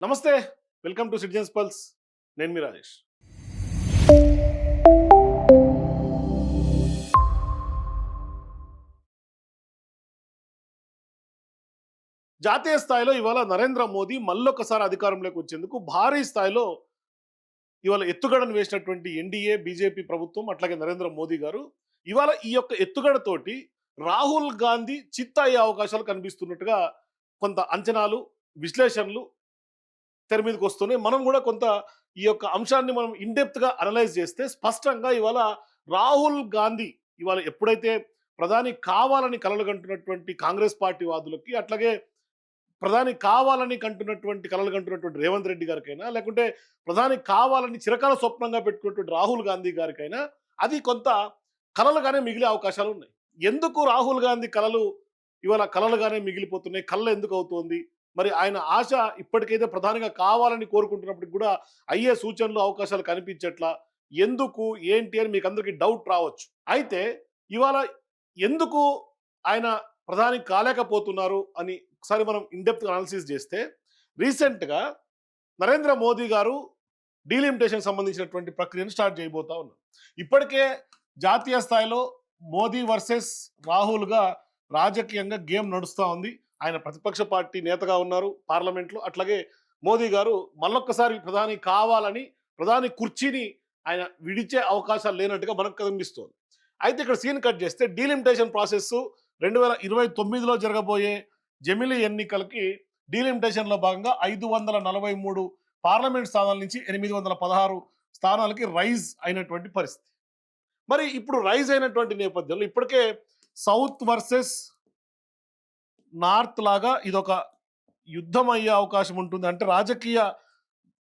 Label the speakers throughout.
Speaker 1: నమస్తే. Welcome to citizens pulse. నేను మీ రాజేష్. జాతీయ స్థాయిలో ఇవాళ నరేంద్ర మోదీ మళ్ళొకసారి అధికారంలోకి వచ్చేందుకు భారీ స్థాయిలో ఇవాళ ఎత్తుగడను వేసినటువంటి ఎన్డీఏ, బీజేపీ ప్రభుత్వం, అట్లాగే నరేంద్ర మోదీ గారు ఇవాళ ఈ యొక్క ఎత్తుగడతోటి రాహుల్ గాంధీ చిత్తు అయ్యే అవకాశాలు కనిపిస్తున్నట్టుగా కొంత అంచనాలు, విశ్లేషణలు తెర మీదకి వస్తున్నాయి. మనం కూడా కొంత ఈ యొక్క అంశాన్ని మనం ఇన్‌డెప్త్‌గా అనలైజ్ చేస్తే స్పష్టంగా ఇవాళ రాహుల్ గాంధీ ఇవాళ ఎప్పుడైతే ప్రధాని కావాలని కలలుగంటున్నటువంటి కాంగ్రెస్ పార్టీ వాదులకి, అట్లాగే ప్రధాని కావాలని కలలుగంటున్నటువంటి రేవంత్ రెడ్డి గారికైనా, లేకుంటే ప్రధాని కావాలని చిరకాల స్వప్నంగా పెట్టుకున్నటువంటి రాహుల్ గాంధీ గారికైనా అది కొంత కలలుగానే మిగిలే అవకాశాలు ఉన్నాయి. ఎందుకు రాహుల్ గాంధీ కలలు ఇవాళ కలలుగానే మిగిలిపోతున్నాయి? కలలు ఎందుకు అవుతోంది? మరి ఆయన ఆశ ఇప్పటికైతే ప్రధానిగా కావాలని కోరుకుంటున్నప్పటికి కూడా అయ్యే సూచనలు, అవకాశాలు కనిపించట్లా. ఎందుకు? ఏంటి? అని మీకు అందరికీ డౌట్ రావచ్చు. అయితే ఇవాళ ఎందుకు ఆయన ప్రధాని కాలేకపోతున్నారు అని ఒకసారి మనం ఇన్‌డెప్త్ అనాలిసిస్ చేస్తే రీసెంట్‌గా నరేంద్ర మోదీ గారు డీలిమిటేషన్ సంబంధించినటువంటి ప్రక్రియను స్టార్ట్ చేయబోతా ఉన్నారు. ఇప్పటికే జాతీయ స్థాయిలో మోదీ వర్సెస్ రాహుల్‌గా రాజకీయంగా గేమ్ నడుస్తూ ఉంది. ఆయన ప్రతిపక్ష పార్టీ నేతగా ఉన్నారు పార్లమెంట్లో. అట్లాగే మోదీ గారు మళ్ళొక్కసారి ప్రధాని కావాలని ప్రధాని కుర్చీని ఆయన విడిచే అవకాశాలు లేనట్టుగా మనకు కనిపిస్తోంది. అయితే ఇక్కడ సీన్ కట్ చేస్తే డీలిమిటేషన్ ప్రాసెస్ 2029లో జరగబోయే జమిలీ ఎన్నికలకి డీలిమిటేషన్లో భాగంగా 543 పార్లమెంట్ స్థానాల నుంచి 816 స్థానాలకి రైజ్ అయినటువంటి పరిస్థితి. మరి ఇప్పుడు రైజ్ అయినటువంటి నేపథ్యంలో ఇప్పటికే సౌత్ వర్సెస్ నార్త్ లాగా ఇదొక యుద్ధం అయ్యే అవకాశం ఉంటుంది. అంటే రాజకీయ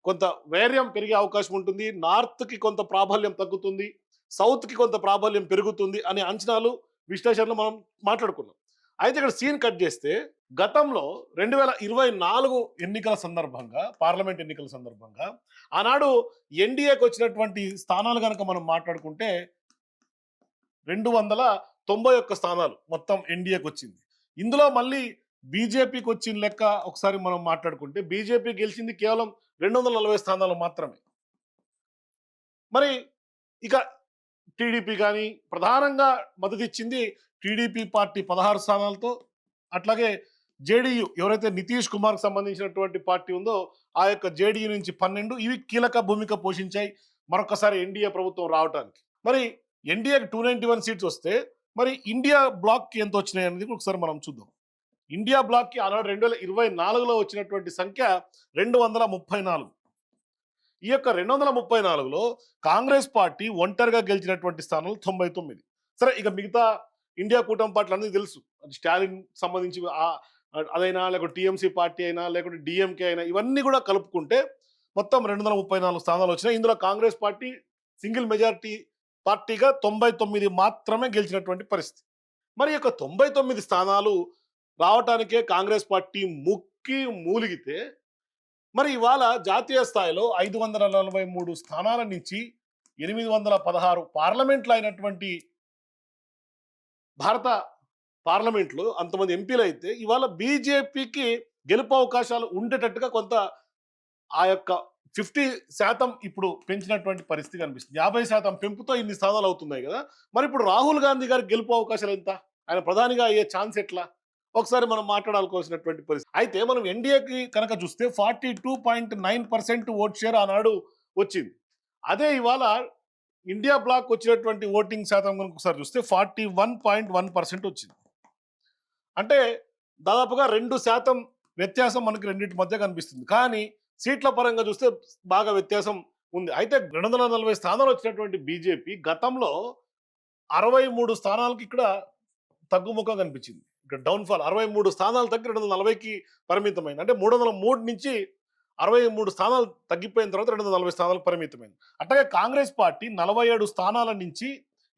Speaker 1: కొంత వైర్యం పెరిగే అవకాశం ఉంటుంది. నార్త్కి కొంత ప్రాబల్యం తగ్గుతుంది, సౌత్కి కొంత ప్రాబల్యం పెరుగుతుంది అనే అంచనాలు, విశ్లేషణలు మనం మాట్లాడుకున్నాం. అయితే ఇక్కడ సీన్ కట్ చేస్తే గతంలో 2024 ఎన్నికల సందర్భంగా, పార్లమెంట్ ఎన్నికల సందర్భంగా ఆనాడు ఎన్డీఏకి వచ్చినటువంటి స్థానాలు కనుక మనం మాట్లాడుకుంటే 291 స్థానాలు మొత్తం ఎన్డీఏకి వచ్చింది. ఇందులో మళ్ళీ బీజేపీకి వచ్చిన లెక్క ఒకసారి మనం మాట్లాడుకుంటే బీజేపీ గెలిచింది కేవలం 240 స్థానాలు మాత్రమే. మరి ఇక టీడీపీ కానీ ప్రధానంగా మద్దతు ఇచ్చింది టీడీపీ పార్టీ 16 స్థానాలతో, అట్లాగే జేడీయూ ఎవరైతే నితీష్ కుమార్కి సంబంధించినటువంటి పార్టీ ఉందో ఆ యొక్క జేడీయూ నుంచి 12 ఇవి కీలక భూమిక పోషించాయి మరొకసారి ఎన్డీఏ ప్రభుత్వం రావడానికి. మరి ఎన్డీఏకి 291 సీట్స్ వస్తే మరి ఇండియా బ్లాక్కి ఎంత వచ్చినాయి అనేది ఒకసారి మనం చూద్దాం. ఇండియా బ్లాక్కి ఆనాడు 2024లో వచ్చినటువంటి సంఖ్య 234. ఈ యొక్క 234లో కాంగ్రెస్ పార్టీ ఒంటరిగా గెలిచినటువంటి స్థానాలు 99. సరే, ఇక మిగతా ఇండియా కూటమి పార్టీలు అందరికీ తెలుసు. అది స్టాలిన్ సంబంధించి అదైనా, లేకపోతే టీఎంసీ పార్టీ అయినా, లేకపోతే డిఎంకే అయినా, ఇవన్నీ కూడా కలుపుకుంటే మొత్తం 234 స్థానాలు వచ్చినాయి. ఇందులో కాంగ్రెస్ పార్టీ సింగిల్ మెజారిటీ పార్టీగా 99 మాత్రమే గెలిచినటువంటి పరిస్థితి. మరి యొక్క 99 స్థానాలు రావటానికే కాంగ్రెస్ పార్టీ ముక్కి మూలిగితే మరి ఇవాళ జాతీయ స్థాయిలో 543 స్థానాల నుంచి 816 పార్లమెంట్లు అయినటువంటి భారత పార్లమెంట్లో అంతమంది ఎంపీలు అయితే ఇవాళ బీజేపీకి గెలుపు అవకాశాలు ఉండేటట్టుగా కొంత ఆ యొక్క 50% ఇప్పుడు పెంచినటువంటి పరిస్థితి కనిపిస్తుంది. 50% పెంపుతో ఇన్ని స్థానాలు అవుతున్నాయి కదా. మరి ఇప్పుడు రాహుల్ గాంధీ గారికి గెలుపు అవకాశాలు ఎంత? ఆయన ప్రధానిగా అయ్యే ఛాన్స్ ఎట్లా? ఒకసారి మనం మాట్లాడాల్సిన పరిస్థితి. అయితే మనం ఎన్డీఏకి కనుక చూస్తే 42.9% ఓట్ షేర్ ఆనాడు వచ్చింది. అదే ఇవాళ ఇండియా బ్లాక్ వచ్చినటువంటి ఓటింగ్ శాతం కనుక ఒకసారి చూస్తే 41.1% వచ్చింది. అంటే దాదాపుగా 2% వ్యత్యాసం మనకి రెండింటి మధ్య కనిపిస్తుంది. కానీ సీట్ల పరంగా చూస్తే బాగా వ్యత్యాసం ఉంది. అయితే 240 స్థానాలు వచ్చినటువంటి బీజేపీ గతంలో 63 స్థానాలకి ఇక్కడ తగ్గుముఖం కనిపించింది. ఇక్కడ డౌన్ఫాల్ 63 స్థానాలు తగ్గి 240కి పరిమితమైంది. అంటే 303 నుంచి 63 స్థానాలు తగ్గిపోయిన తర్వాత 240 స్థానాలకు పరిమితమైంది. అట్లాగే కాంగ్రెస్ పార్టీ 47 స్థానాల నుంచి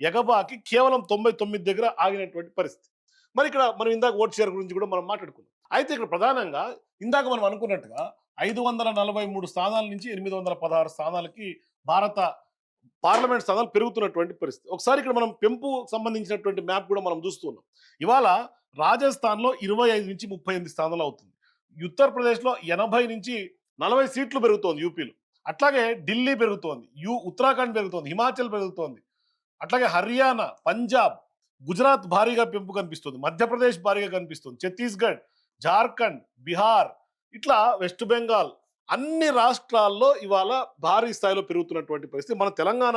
Speaker 1: ఎగబాకి కేవలం 99 దగ్గర ఆగినటువంటి పరిస్థితి. మరి ఇక్కడ మనం ఇందాక ఓట్ షేర్ గురించి కూడా మనం మాట్లాడుకున్నాం. అయితే ఇక్కడ ప్రధానంగా ఇందాక మనం అనుకున్నట్టుగా 543 స్థానాల నుంచి 816 స్థానాలకి భారత పార్లమెంట్ స్థానాలు పెరుగుతున్నటువంటి పరిస్థితి. ఒకసారి ఇక్కడ మనం పెంపు సంబంధించినటువంటి మ్యాప్ కూడా మనం చూస్తున్నాం. ఇవాళ రాజస్థాన్లో 25 నుంచి 38 స్థానాలు అవుతుంది. ఉత్తరప్రదేశ్లో 80 నుంచి 40 సీట్లు పెరుగుతోంది యూపీలో. అట్లాగే ఢిల్లీ పెరుగుతోంది, ఉత్తరాఖండ్ పెరుగుతోంది, హిమాచల్ పెరుగుతోంది. అట్లాగే హర్యానా, పంజాబ్, గుజరాత్ భారీగా పెంపు కనిపిస్తుంది, మధ్యప్రదేశ్ భారీగా కనిపిస్తుంది, ఛత్తీస్గఢ్, జార్ఖండ్, బీహార్, ఇట్లా వెస్ట్ బెంగాల్, అన్ని రాష్ట్రాల్లో ఇవాళ భారీ స్థాయిలో పెరుగుతున్నటువంటి పరిస్థితి. మన తెలంగాణ,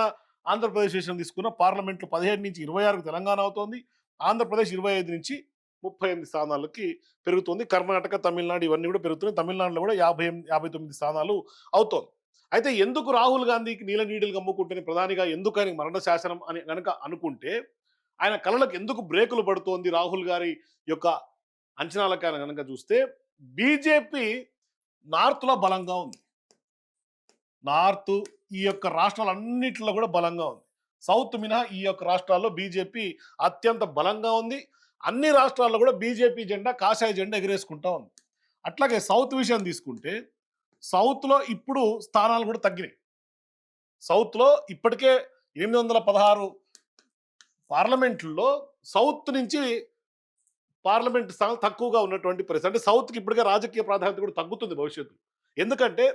Speaker 1: ఆంధ్రప్రదేశ్ విషయం తీసుకున్న పార్లమెంట్లో 17 నుంచి 26కు తెలంగాణ అవుతోంది, ఆంధ్రప్రదేశ్ 25 నుంచి 38 స్థానాలకి పెరుగుతుంది. కర్ణాటక, తమిళనాడు ఇవన్నీ కూడా పెరుగుతున్నాయి. తమిళనాడులో కూడా 59 స్థానాలు అవుతోంది. అయితే ఎందుకు రాహుల్ గాంధీకి నీల నీడలు కమ్ముకుంటేనే ప్రధానిగా ఎందుకు ఆయన మరణ శాసనం అని కనుక అనుకుంటే, ఆయన కళ్ళకు ఎందుకు బ్రేకులు పడుతోంది రాహుల్ గారి యొక్క అంచనాలకి ఆయన కనుక చూస్తే, బీజేపీ నార్త్లో బలంగా ఉంది. నార్త్ ఈ యొక్క రాష్ట్రాలన్నింటిలో కూడా బలంగా ఉంది. సౌత్ మినహా ఈ యొక్క రాష్ట్రాల్లో బీజేపీ అత్యంత బలంగా ఉంది. అన్ని రాష్ట్రాల్లో కూడా బీజేపీ జెండా, కాషాయ జెండా ఎగరేసుకుంటా ఉంది. అట్లాగే సౌత్ విషయం తీసుకుంటే, సౌత్లో ఇప్పుడు స్థానాలు కూడా తగ్గినాయి. సౌత్లో ఇప్పటికే 816 పార్లమెంట్లో సౌత్ నుంచి పార్లమెంట్ స్థానాలు తక్కువగా ఉన్నటువంటి పరిస్థితి. అంటే సౌత్కి ఇప్పటికే రాజకీయ ప్రాధాన్యత కూడా తగ్గుతుంది భవిష్యత్తు. ఎందుకంటే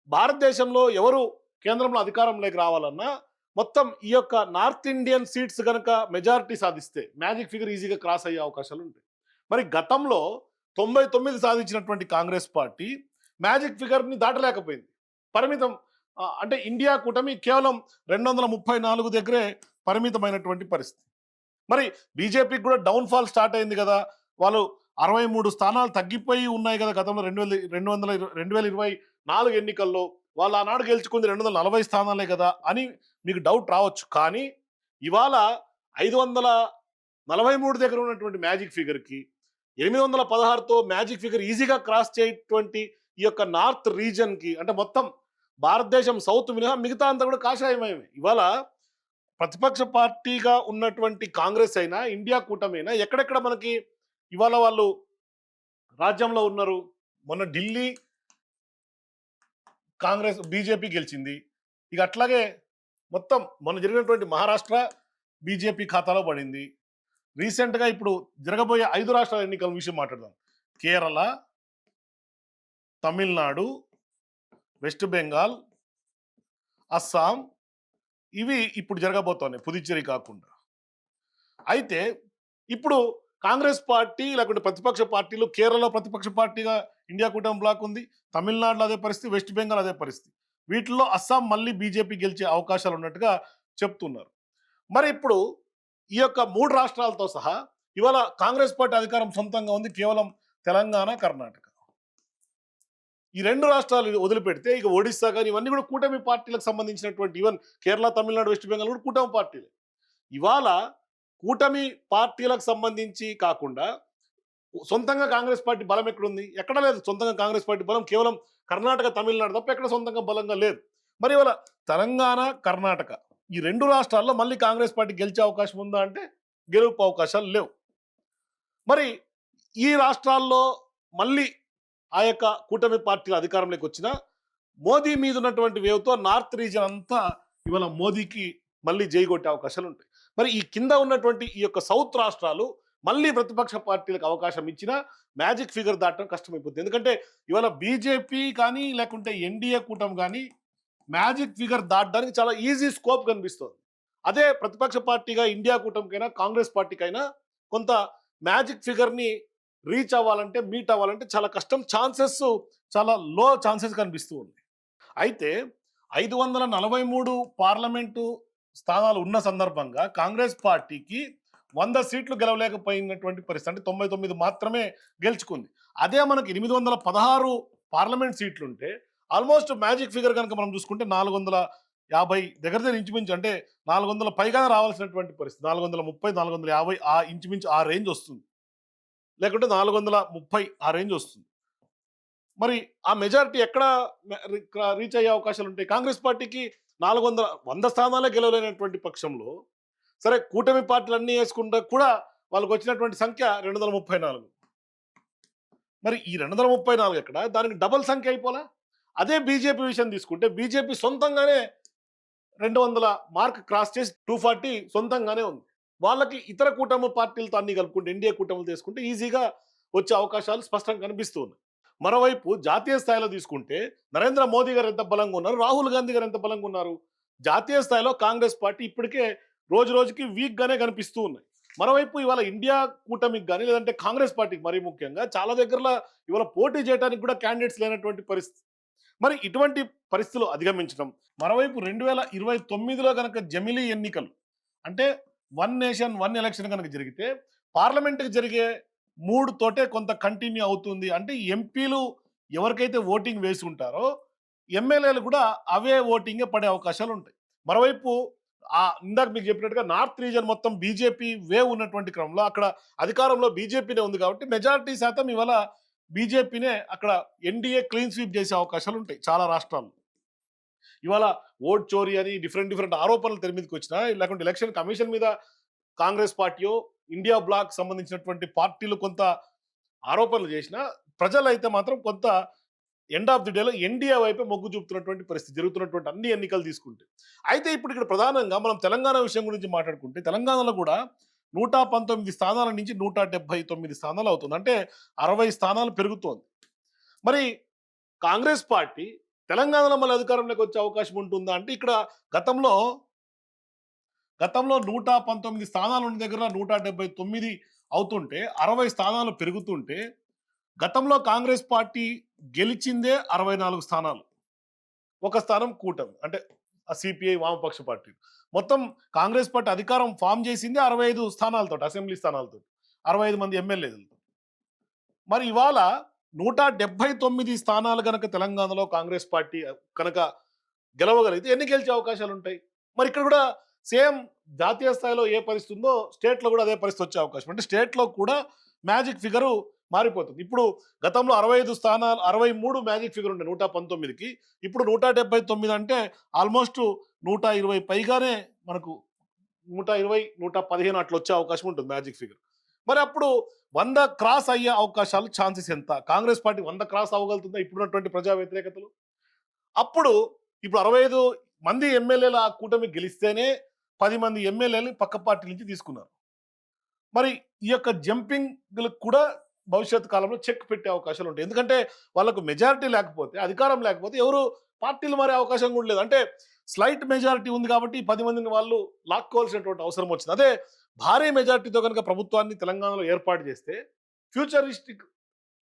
Speaker 1: భారతదేశంలో ఎవరు కేంద్రంలో అధికారంలోకి రావాలన్నా మొత్తం ఈ యొక్క నార్త్ ఇండియన్ సీట్స్ కనుక మెజారిటీ సాధిస్తే మ్యాజిక్ ఫిగర్ ఈజీగా క్రాస్ అయ్యే అవకాశాలు ఉంటాయి. మరి గతంలో 99 సాధించినటువంటి కాంగ్రెస్ పార్టీ మ్యాజిక్ ఫిగర్ని దాటలేకపోయింది. పరిమితం, అంటే ఇండియా కూటమి కేవలం 234 దగ్గరే పరిమితమైనటువంటి పరిస్థితి. మరి బీజేపీకి కూడా డౌన్ ఫాల్ స్టార్ట్ అయింది కదా. వాళ్ళు 63 స్థానాలు తగ్గిపోయి ఉన్నాయి కదా గతంలో 2024 ఎన్నికల్లో. వాళ్ళు ఆనాడు గెలుచుకుంది 240 స్థానాలే కదా అని మీకు డౌట్ రావచ్చు. కానీ ఇవాళ 543 దగ్గర ఉన్నటువంటి మ్యాజిక్ ఫిగర్కి 816తో మ్యాజిక్ ఫిగర్ ఈజీగా క్రాస్ చేయటువంటి ఈ యొక్క నార్త్ రీజన్కి, అంటే మొత్తం భారతదేశం సౌత్ మినహా మిగతా అంతా కూడా కాషాయమయమే. ఇవాళ ప్రతిపక్ష పార్టీగా ఉన్నటువంటి కాంగ్రెస్ అయినా, ఇండియా కూటమైనా ఎక్కడెక్కడ మనకి ఇవాళ వాళ్ళు రాజ్యంలో ఉన్నారు. మొన్న ఢిల్లీ కాంగ్రెస్, బీజేపీ గెలిచింది. ఇక అట్లాగే మొత్తం మొన్న జరిగినటువంటి మహారాష్ట్ర బీజేపీ ఖాతాలో పడింది. రీసెంట్గా ఇప్పుడు జరగబోయే 5 రాష్ట్రాల ఎన్నికల విషయం మాట్లాడదాం. కేరళ, తమిళనాడు, వెస్ట్ బెంగాల్, అస్సాం, ఇవి ఇప్పుడు జరగబోతున్నాయి, పుదుచ్చేరి కాకుండా. అయితే ఇప్పుడు కాంగ్రెస్ పార్టీ లేకుంటే ప్రతిపక్ష పార్టీలు, కేరళలో ప్రతిపక్ష పార్టీగా ఇండియా కూటమి బ్లాక్ ఉంది, తమిళనాడులో అదే పరిస్థితి, వెస్ట్ బెంగాల్ అదే పరిస్థితి. వీటిల్లో అస్సాం మళ్ళీ బీజేపీ గెలిచే అవకాశాలు ఉన్నట్టుగా చెప్తున్నారు. మరి ఇప్పుడు ఈ యొక్క 3 రాష్ట్రాలతో సహా ఇవాళ కాంగ్రెస్ పార్టీ అధికారం సొంతంగా ఉంది కేవలం తెలంగాణ, కర్ణాటక. ఈ 2 రాష్ట్రాలు వదిలిపెడితే ఇక ఒడిస్సా కానీ ఇవన్నీ కూడా కూటమి పార్టీలకు సంబంధించినటువంటి, ఈవెన్ కేరళ, తమిళనాడు, వెస్ట్ బెంగాల్ కూడా కూటమి పార్టీలే. ఇవాళ కూటమి పార్టీలకు సంబంధించి కాకుండా సొంతంగా కాంగ్రెస్ పార్టీ బలం ఎక్కడుంది? ఎక్కడ లేదు సొంతంగా కాంగ్రెస్ పార్టీ బలం. కేవలం కర్ణాటక, తమిళనాడు తప్ప ఎక్కడ సొంతంగా బలంగా లేదు. మరి ఇవాళ తెలంగాణ, కర్ణాటక ఈ 2 రాష్ట్రాల్లో మళ్ళీ కాంగ్రెస్ పార్టీ గెలిచే అవకాశం ఉందా అంటే గెలుపు అవకాశాలు లేవు. మరి ఈ రాష్ట్రాల్లో మళ్ళీ ఆ యొక్క కూటమి పార్టీల అధికారంలోకి వచ్చిన మోదీ మీద ఉన్నటువంటి వేవ్తో నార్త్ రీజన్ అంతా ఇవాళ మోదీకి మళ్ళీ జైగొట్టే అవకాశాలు ఉంటాయి. మరి ఈ కింద ఉన్నటువంటి ఈ యొక్క సౌత్ రాష్ట్రాలు మళ్ళీ ప్రతిపక్ష పార్టీలకు అవకాశం ఇచ్చినా మ్యాజిక్ ఫిగర్ దాటడం కష్టమైపోతుంది. ఎందుకంటే ఇవాళ బీజేపీ కానీ లేకుంటే ఎన్డీఏ కూటమి కానీ మ్యాజిక్ ఫిగర్ దాటడానికి చాలా ఈజీ స్కోప్ కనిపిస్తుంది. అదే ప్రతిపక్ష పార్టీగా ఇండియా కూటమికైనా, కాంగ్రెస్ పార్టీకైనా కొంత మ్యాజిక్ ఫిగర్ని రీచ్ అవ్వాలంటే, మీట్ అవ్వాలంటే చాలా కష్టం. ఛాన్సెస్ చాలా లో ఛాన్సెస్ కనిపిస్తూ ఉంది. అయితే 543 పార్లమెంటు స్థానాలు ఉన్న సందర్భంగా కాంగ్రెస్ పార్టీకి 100 సీట్లు గెలవలేకపోయినటువంటి పరిస్థితి. అంటే 99 మాత్రమే గెలుచుకుంది. అదే మనకి 816 పార్లమెంట్ సీట్లుంటే ఆల్మోస్ట్ మ్యాజిక్ ఫిగర్ కనుక మనం చూసుకుంటే 450 దగ్గర ఇంచుమించు, అంటే 400 పైగా రావాల్సినటువంటి పరిస్థితి. 430, 450 ఆ ఇంచుమించు ఆ రేంజ్ వస్తుంది, లేకుంటే 430 ఆ రేంజ్ వస్తుంది. మరి ఆ మెజారిటీ ఎక్కడ రీచ్ అయ్యే అవకాశాలు ఉంటాయి? కాంగ్రెస్ పార్టీకి 100 స్థానాలే గెలవలేనటువంటి పక్షంలో, సరే కూటమి పార్టీలు అన్నీ వేసుకుంటే కూడా వాళ్ళకి వచ్చినటువంటి సంఖ్య 234. మరి ఈ 234 ఎక్కడ? దానికి డబుల్ సంఖ్య అయిపోలా? అదే బీజేపీ విషయం తీసుకుంటే బీజేపీ సొంతంగానే 200 మార్క్ క్రాస్ చేసి 240 సొంతంగానే ఉంది. వాళ్ళకి ఇతర కూటమి పార్టీలతో అన్ని కలుపుకుంటే, ఎన్డీఏ కూటములు తీసుకుంటే ఈజీగా వచ్చే అవకాశాలు స్పష్టంగా కనిపిస్తూ ఉన్నాయి. మరోవైపు జాతీయ స్థాయిలో తీసుకుంటే నరేంద్ర మోదీ గారు ఎంత బలంగా ఉన్నారు, రాహుల్ గాంధీ గారు ఎంత బలంగా ఉన్నారు. జాతీయ స్థాయిలో కాంగ్రెస్ పార్టీ ఇప్పటికే రోజు రోజుకి వీక్ గానే కనిపిస్తూ ఉన్నాయి. మరోవైపు ఇవాళ ఇండియా కూటమికి కానీ లేదంటే కాంగ్రెస్ పార్టీకి మరీ ముఖ్యంగా చాలా దగ్గరలో ఇవాళ పోటీ చేయడానికి కూడా క్యాండిడేట్స్ లేనటువంటి పరిస్థితి. మరి ఇటువంటి పరిస్థితులు అధిగమించడం, మరోవైపు 2029లో కనుక జమిలీ ఎన్నికలు అంటే వన్ నేషన్ వన్ ఎలక్షన్ కనుక జరిగితే పార్లమెంట్కి జరిగే 3 తోటే కొంత కంటిన్యూ అవుతుంది. అంటే ఎంపీలు ఎవరికైతే ఓటింగ్ వేసి ఉంటారో ఎమ్మెల్యేలు కూడా అవే ఓటింగే పడే అవకాశాలు ఉంటాయి. మరోవైపు ఇందాక మీకు చెప్పినట్టుగా నార్త్ రీజన్ మొత్తం బీజేపీ వేవ్ ఉన్నటువంటి క్రమంలో అక్కడ అధికారంలో బీజేపీనే ఉంది కాబట్టి మెజారిటీ శాతం ఇవాళ బీజేపీనే అక్కడ ఎన్డీఏ క్లీన్ స్వీప్ చేసే అవకాశాలు ఉంటాయి చాలా రాష్ట్రాల్లో. ఇవాళ ఓట్ చోరీ అని డిఫరెంట్ ఆరోపణలు తెర మీదకి వచ్చినా, లేకుంటే ఎలక్షన్ కమిషన్ మీద కాంగ్రెస్ పార్టీయో ఇండియా బ్లాక్ సంబంధించినటువంటి పార్టీలు కొంత ఆరోపణలు చేసినా, ప్రజలైతే మాత్రం కొంత ఎండ్ ఆఫ్ ది డేలో ఎన్డీఏ వైపే మొగ్గు చూపుతున్నటువంటి పరిస్థితి జరుగుతున్నటువంటి అన్ని ఎన్నికలు తీసుకుంటే. అయితే ఇప్పుడు ఇక్కడ ప్రధానంగా మనం తెలంగాణ విషయం గురించి మాట్లాడుకుంటే, తెలంగాణలో కూడా 119 స్థానాల నుంచి 179 స్థానాలు అవుతుంది. అంటే 60 స్థానాలు పెరుగుతోంది. మరి కాంగ్రెస్ పార్టీ తెలంగాణలో మళ్ళీ అధికారంలోకి వచ్చే అవకాశం ఉంటుందా అంటే, ఇక్కడ గతంలో గతంలో 119 స్థానాలు ఉన్న దగ్గర 179 అవుతుంటే 60 స్థానాలు పెరుగుతుంటే, గతంలో కాంగ్రెస్ పార్టీ గెలిచిందే 64 స్థానాలు. ఒక స్థానం కూటమి అంటే సిపిఐ వామపక్ష పార్టీ. మొత్తం కాంగ్రెస్ పార్టీ అధికారం ఫామ్ చేసింది 65 స్థానాలతో, అసెంబ్లీ స్థానాలతో, 65 మంది ఎమ్మెల్యేలతో. మరి ఇవాళ 179 స్థానాలు కనుక తెలంగాణలో కాంగ్రెస్ పార్టీ కనుక గెలవగలిగితే ఎన్ని గెలిచే అవకాశాలు ఉంటాయి. మరి ఇక్కడ కూడా సేమ్ జాతీయ స్థాయిలో ఏ పరిస్థితి ఉందో స్టేట్లో కూడా అదే పరిస్థితి వచ్చే అవకాశం. అంటే స్టేట్లో కూడా మ్యాజిక్ ఫిగరు మారిపోతుంది. ఇప్పుడు గతంలో 65 స్థానాలు 63 మ్యాజిక్ ఫిగర్ ఉండే 119కి, ఇప్పుడు 179 అంటే ఆల్మోస్ట్ 120 పైగానే మనకు 120 115 అట్లా వచ్చే అవకాశం ఉంటుంది మ్యాజిక్ ఫిగర్. మరి అప్పుడు 100 క్రాస్ అయ్యే అవకాశాలు ఛాన్సెస్ ఎంత? కాంగ్రెస్ పార్టీ 100 క్రాస్ అవ్వగలుగుతుందా ఇప్పుడున్నటువంటి ప్రజా వ్యతిరేకతలు? అప్పుడు ఇప్పుడు 65 మంది ఎమ్మెల్యేల ఆ కూటమి గెలిస్తేనే 10 మంది ఎమ్మెల్యేలు పక్క పార్టీ నుంచి తీసుకున్నారు. మరి ఈ యొక్క జంపింగ్ కూడా భవిష్యత్ కాలంలో చెక్ పెట్టే అవకాశాలు ఉంటాయి. ఎందుకంటే వాళ్ళకు మెజారిటీ లేకపోతే, అధికారం లేకపోతే ఎవరు పార్టీలు మారే అవకాశం కూడా లేదు. అంటే స్లైట్ మెజారిటీ ఉంది కాబట్టి 10 మందిని వాళ్ళు లాక్కోవాల్సినటువంటి అవసరం వచ్చింది. అదే భారీ మెజారిటీతో కనుక ప్రభుత్వాన్ని తెలంగాణలో ఏర్పాటు చేస్తే ఫ్యూచరిస్టిక్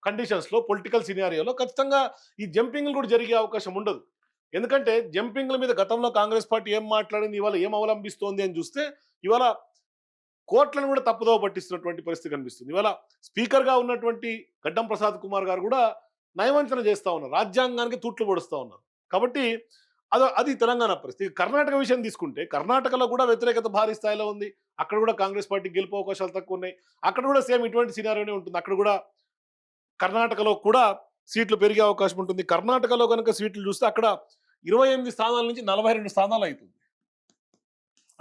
Speaker 1: కండిషన్స్లో పొలిటికల్ సినారియోలో ఖచ్చితంగా ఈ జంపింగ్లు కూడా జరిగే అవకాశం ఉండదు. ఎందుకంటే జంపింగ్ల మీద గతంలో కాంగ్రెస్ పార్టీ ఏం మాట్లాడింది, ఇవాళ ఏం అవలంబిస్తోంది అని చూస్తే ఇవాళ కోట్లను కూడా తప్పుదోవ పట్టిస్తున్నటువంటి పరిస్థితి కనిపిస్తుంది. ఇవాళ స్పీకర్గా ఉన్నటువంటి గడ్డం ప్రసాద్ కుమార్ గారు కూడా నయవంచన చేస్తూ ఉన్నారు, రాజ్యాంగానికి తూట్లు పొడుస్తూ ఉన్నారు. కాబట్టి అది తెలంగాణ పరిస్థితి. కర్ణాటక విషయం తీసుకుంటే కర్ణాటకలో కూడా వ్యతిరేకత భారీ స్థాయిలో ఉంది. అక్కడ కూడా కాంగ్రెస్ పార్టీ గెలుపు అవకాశాలు తక్కువ ఉన్నాయి. అక్కడ కూడా సేమ్ ఇటువంటి సినారియోనే ఉంటుంది. అక్కడ కూడా కర్ణాటకలో కూడా సీట్లు పెరిగే అవకాశం ఉంటుంది. కర్ణాటకలో కనుక సీట్లు చూస్తే అక్కడ 28 స్థానాల నుంచి 42 స్థానాలు అవుతుంది.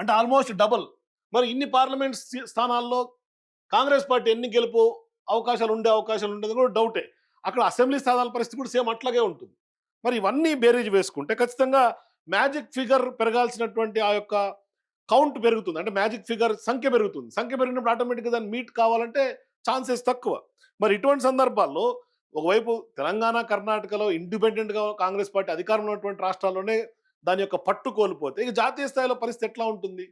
Speaker 1: అంటే ఆల్మోస్ట్ డబల్. మరి ఇన్ని పార్లమెంట్ స్థానాల్లో కాంగ్రెస్ పార్టీ ఎన్ని గెలుపు అవకాశాలు ఉండేది కూడా డౌటే. అక్కడ అసెంబ్లీ స్థానాల పరిస్థితి కూడా సేమ్ అట్లాగే ఉంటుంది. మరి ఇవన్నీ బేరీజ్ వేసుకుంటే ఖచ్చితంగా మ్యాజిక్ ఫిగర్ పెరగాల్సినటువంటి ఆ యొక్క కౌంట్ పెరుగుతుంది. అంటే మ్యాజిక్ ఫిగర్ సంఖ్య పెరుగుతుంది. సంఖ్య పెరిగినప్పుడు ఆటోమేటిక్గా దాన్ని మీట్ కావాలంటే ఛాన్సెస్ తక్కువ. మరి ఇటువంటి సందర్భాల్లో ఒకవైపు తెలంగాణ, కర్ణాటకలో ఇండిపెండెంట్గా కాంగ్రెస్ పార్టీ అధికారంలో ఉన్నటువంటి రాష్ట్రాల్లోనే దాని యొక్క పట్టు కోల్పోతే ఇక జాతీయ స్థాయిలో పరిస్థితి ఎట్లా ఉంటుంది?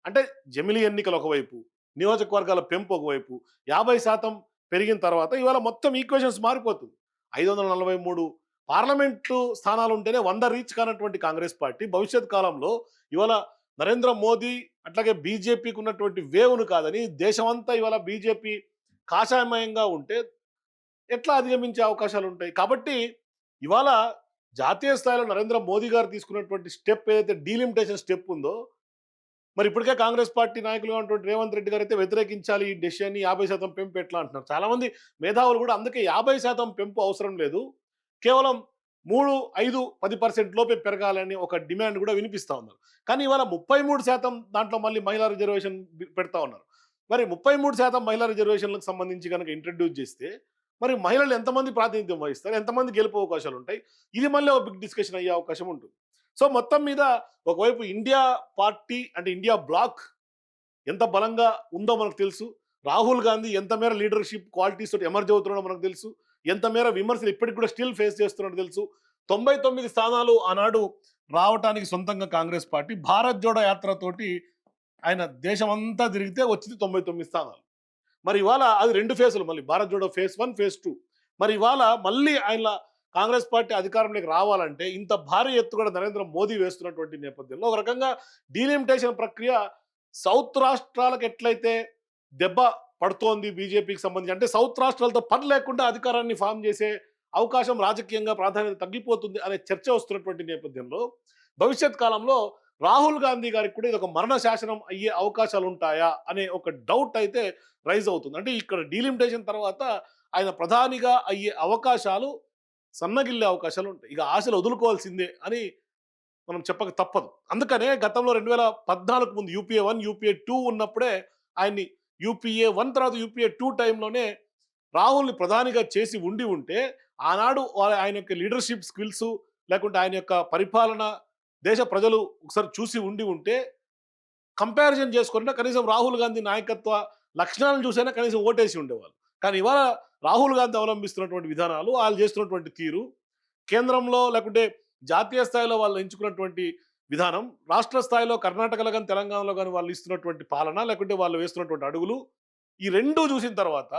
Speaker 1: అంటే జమిలీ ఎన్నికలు ఒకవైపు, నియోజకవర్గాల పెంపు ఒకవైపు, 50% పెరిగిన తర్వాత ఇవాళ మొత్తం ఈక్వేషన్స్ మారిపోతుంది. 543 పార్లమెంటు స్థానాలు ఉంటేనే 100 రీచ్ కానటువంటి కాంగ్రెస్ పార్టీ భవిష్యత్ కాలంలో ఇవాళ నరేంద్ర మోదీ అట్లాగే బీజేపీకి ఉన్నటువంటి వేవ్ను కాదని దేశమంతా ఇవాళ బీజేపీ కాషాయమయంగా ఉంటే ఎట్లా అధిగమించే అవకాశాలు ఉంటాయి? కాబట్టి ఇవాళ జాతీయ స్థాయిలో నరేంద్ర మోదీ గారు తీసుకున్నటువంటి స్టెప్ ఏదైతే డీలిమిటేషన్ స్టెప్ ఉందో, మరి ఇప్పటికే కాంగ్రెస్ పార్టీ నాయకులుగా ఉన్నటువంటి రేవంత్ రెడ్డి గారు అయితే వ్యతిరేకించాలి ఈ డెసిషన్ని, 50% పెంపు ఎట్లా అంటున్నారు. చాలామంది మేధావులు కూడా అందుకే 50% పెంపు అవసరం లేదు, కేవలం 3, 5, 10% లోపే పెరగాలని ఒక డిమాండ్ కూడా వినిపిస్తూ ఉన్నారు. కానీ ఇవాళ 33% దాంట్లో మళ్ళీ మహిళా రిజర్వేషన్ పెడతా ఉన్నారు. మరి 33% మహిళా రిజర్వేషన్లకు సంబంధించి కనుక ఇంట్రడ్యూస్ చేస్తే మరి మహిళలు ఎంతమంది ప్రాతినిధ్యం వహిస్తారు, ఎంతమంది గెలుపు అవకాశాలు ఉంటాయి? ఇది మళ్ళీ ఒక బిగ్ డిస్కషన్ అయ్యే అవకాశం ఉంటుంది. సో మొత్తం మీద ఒకవైపు ఇండియా పార్టీ అంటే ఇండియా బ్లాక్ ఎంత బలంగా ఉందో మనకు తెలుసు. రాహుల్ గాంధీ ఎంత మేర లీడర్షిప్ క్వాలిటీస్ తోటి ఎమర్జ్ అవుతున్నాడో మనకు తెలుసు. ఎంత మేర విమర్శలు ఇప్పటికి కూడా స్టిల్ ఫేస్ చేస్తున్నట్టు తెలుసు. 99 స్థానాలు ఆనాడు రావటానికి సొంతంగా కాంగ్రెస్ పార్టీ భారత్ జోడో యాత్రతోటి ఆయన దేశమంతా తిరిగితే వచ్చింది 99 స్థానాలు. మరి ఇవాళ అది 2 ఫేజ్‌లు, మళ్ళీ భారత్ జోడో ఫేజ్ 1, ఫేజ్ 2. మరి ఇవాళ మళ్ళీ ఆయన కాంగ్రెస్ పార్టీ అధికారంలోకి రావాలంటే ఇంత భారీ ఎత్తుగడ నరేంద్ర మోదీ వేస్తున్నటువంటి నేపథ్యంలో ఒక రకంగా డీలిమిటేషన్ ప్రక్రియ సౌత్ రాష్ట్రాలకు ఎట్లయితే దెబ్బ పడుతోంది బీజేపీకి సంబంధించి, అంటే సౌత్ రాష్ట్రాలతో పని లేకుండా అధికారాన్ని ఫామ్ చేసే అవకాశం రాజకీయంగా ప్రాధాన్యత తగ్గిపోతుంది అనే చర్చ వస్తున్నటువంటి నేపథ్యంలో భవిష్యత్ కాలంలో రాహుల్ గాంధీ గారికి కూడా ఇది ఒక మరణ శాసనం అయ్యే అవకాశాలు ఉంటాయా అనే ఒక డౌట్ అయితే రైజ్ అవుతుంది. అంటే ఇక్కడ డీలిమిటేషన్ తర్వాత ఆయన ప్రధానిగా అయ్యే అవకాశాలు సన్నగిల్లే అవకాశాలు ఉంటాయి. ఇక ఆశలు వదులుకోవాల్సిందే అని మనం చెప్పక తప్పదు. అందుకనే గతంలో 2014 ముందు యూపీఏ 1, యూపీఏ 2 ఉన్నప్పుడే ఆయన్ని యూపీఏ 1 తర్వాత యూపీఏ 2 టైంలోనే రాహుల్ని ప్రధానిగా చేసి ఉంటే ఆనాడు ఆయన యొక్క లీడర్షిప్ స్కిల్స్ లేకుంటే ఆయన యొక్క పరిపాలన దేశ ప్రజలు ఒకసారి చూసి ఉంటే కంపారిజన్ చేసుకున్నా కనీసం రాహుల్ గాంధీ నాయకత్వ లక్షణాలను చూసైనా కనీసం ఓటేసి ఉండేవాళ్ళు. కానీ ఇవాళ రాహుల్ గాంధీ అవలంబిస్తున్నటువంటి విధానాలు, వాళ్ళు చేస్తున్నటువంటి తీరు, కేంద్రంలో లేకుంటే జాతీయ స్థాయిలో వాళ్ళు ఎంచుకున్నటువంటి విధానం, రాష్ట్ర స్థాయిలో కర్ణాటకలో కానీ తెలంగాణలో కానీ వాళ్ళు ఇస్తున్నటువంటి పాలన లేకుంటే వాళ్ళు వేస్తున్నటువంటి అడుగులు, ఈ రెండూ చూసిన తర్వాత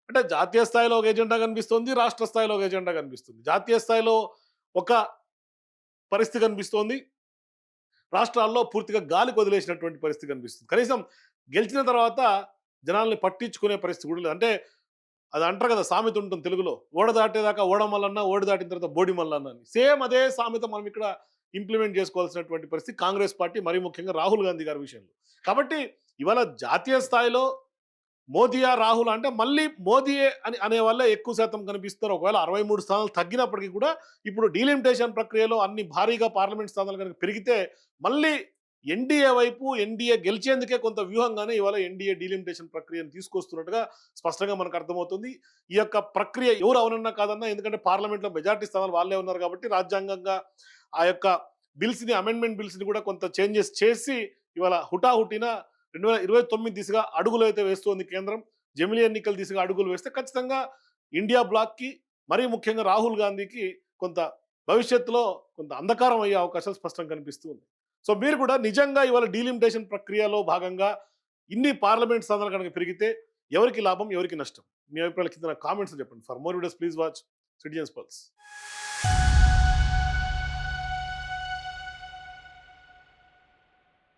Speaker 1: అంటే జాతీయ స్థాయిలో ఒక ఎజెండా కనిపిస్తుంది, రాష్ట్ర స్థాయిలో ఒక ఎజెండా కనిపిస్తుంది. జాతీయ స్థాయిలో ఒక పరిస్థితి కనిపిస్తోంది, రాష్ట్రాల్లో పూర్తిగా గాలికి వదిలేసినటువంటి పరిస్థితి కనిపిస్తుంది. కనీసం గెలిచిన తర్వాత జనాల్ని పట్టించుకునే పరిస్థితి కూడా లేదు. అంటే అది అంటారు కదా, సామెత ఉంటుంది తెలుగులో, ఓడ దాటేదాకా ఓడమల్లన్న, ఓడి దాటిన తర్వాత బోడి మల్లన్న అని. సేమ్ అదే సామెత మనం ఇక్కడ ఇంప్లిమెంట్ చేసుకోవాల్సినటువంటి పరిస్థితి కాంగ్రెస్ పార్టీ, మరీ ముఖ్యంగా రాహుల్ గాంధీ గారి విషయంలో. కాబట్టి ఇవాళ జాతీయ స్థాయిలో మోదీయా రాహుల్ అంటే మళ్ళీ మోదీయే అని అనే వల్ల ఎక్కువ శాతం కనిపిస్తారు. ఒకవేళ 63 స్థానాలు తగ్గినప్పటికీ కూడా ఇప్పుడు డీలిమిటేషన్ ప్రక్రియలో అన్ని భారీగా పార్లమెంట్ స్థానాలు కనుక పెరిగితే మళ్ళీ ఎన్డీఏ వైపు, ఎన్డీఏ గెలిచేందుకే కొంత వ్యూహంగానే ఇవాళ ఎన్డీఏ డీలిమిటేషన్ ప్రక్రియను తీసుకొస్తున్నట్టుగా స్పష్టంగా మనకు అర్థమవుతుంది. ఈ యొక్క ప్రక్రియ ఎవరు అవునన్నా కాదన్నా, ఎందుకంటే పార్లమెంట్లో మెజార్టీ స్థానాలు వాళ్ళే ఉన్నారు కాబట్టి రాజ్యాంగంగా ఆ యొక్క బిల్స్ని, అమెండ్మెంట్ బిల్స్ని కూడా కొంత చేంజెస్ చేసి ఇవాళ హుటాహుటిన 2029 దిశగా అడుగులు అయితే వేస్తోంది కేంద్రం. జమిలీ ఎన్నికల దిశగా అడుగులు వేస్తే ఖచ్చితంగా ఇండియా బ్లాక్కి, మరీ ముఖ్యంగా రాహుల్ గాంధీకి కొంత భవిష్యత్తులో కొంత అంధకారం అయ్యే అవకాశాలు స్పష్టంగా కనిపిస్తూ ఉంది. సో మీరు కూడా నిజంగా ఇవాళ డీలిమిటేషన్ ప్రక్రియలో భాగంగా ఇన్ని పార్లమెంట్ స్థానాలు కనుక పెరిగితే ఎవరికి లాభం, ఎవరికి నష్టం? మీ అభిప్రాయాల కింద కామెంట్స్ చెప్పండి. For more videos please watch citizens pulse.